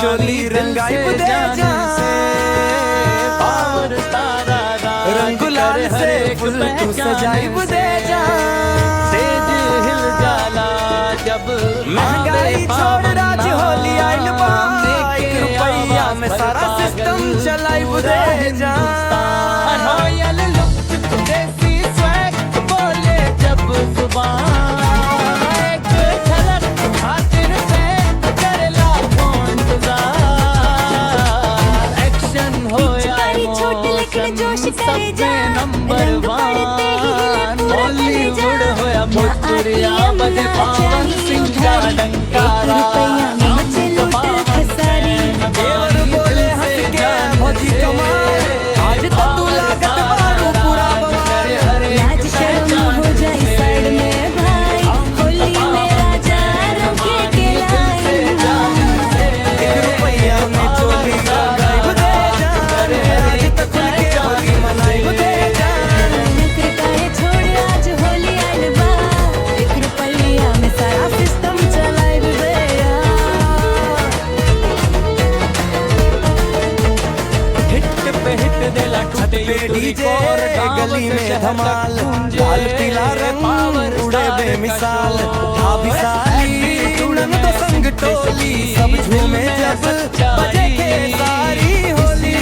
चोली रंगाई बुदे रंग गुलाल से फुल तू सजाई बुदे तेज हिल जाला जब महंगाई छोड़ राज होली आइल बा 1 रुपया में सारा सिस्टम चलाई बुदे रॉयल लुक देसी स्वैग बोले जब जुबान एक झलक खातिर से कर लाखों इंतजार एक्शन हो या छोटे लेकिन जोश करे जा नंबर 1 बॉलीवुड हो या भोजपुरिया बजे पावन सिंह का डंकारा मुझे लूट खसारी देवर बोले हंस के भौजी कमाल आज तो तू लागत बारू पूरा बवाल लाज शर्म हो जाए साइड में भाई होली में राजा रंगे के लाई 1 रुपया में चोली रंगाई बुदे आज तक खुल के होली मनाई बुदे नखरे काहे छोड़ आज होली आइल बा 1 रुपया में सारा सिस्टम चलाई बुदे हिट पे हिट देला टूटे डीजे गली में धमाल लाल पीला रंग उड़े बेमिसाल भाभी साली उड़न तो संग टोली सब झूमे जब बजे के सारी होली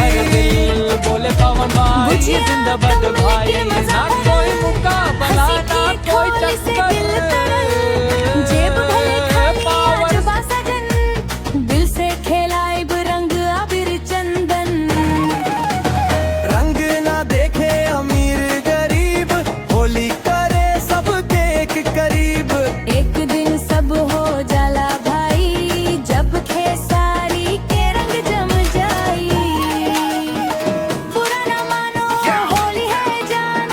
हर दिल बोले पवन भाई जिंदाबाद भाई ना कोई मुकाबला ना कोई टक्कर जेब भले खाली अजबा सजन दिल से खेलाए रंग अबीर चंदन रंग ना देखे अमीर गरीब होली करे सबके एक करीब एक दिन सब हो जाला भाई जब खेसारी के रंग जम जाई बुरा न मानो होली है जान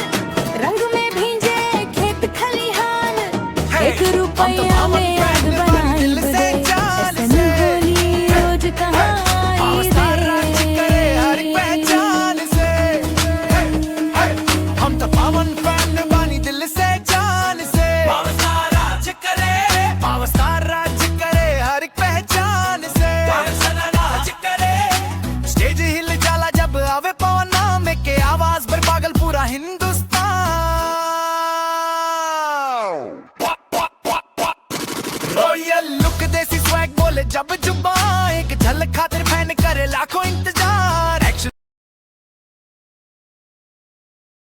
रंग में भींजे खेत खलिहान 1 रुपया में आग बनाई दिल से बुदे जान ऐसन से होली रोज कहाँ आई राज करे हर एक पहचान से हम तो पावन फैन बानी दिल से जान से राज करे हर एक पहचान से राज करे स्टेज हिल जाला जब आवे पवन नाम के आवाज पर पागल पूरा हिंदुस्तान रॉयल लुक देसी स्वैग बोले जब जुबान एक झलक खातिर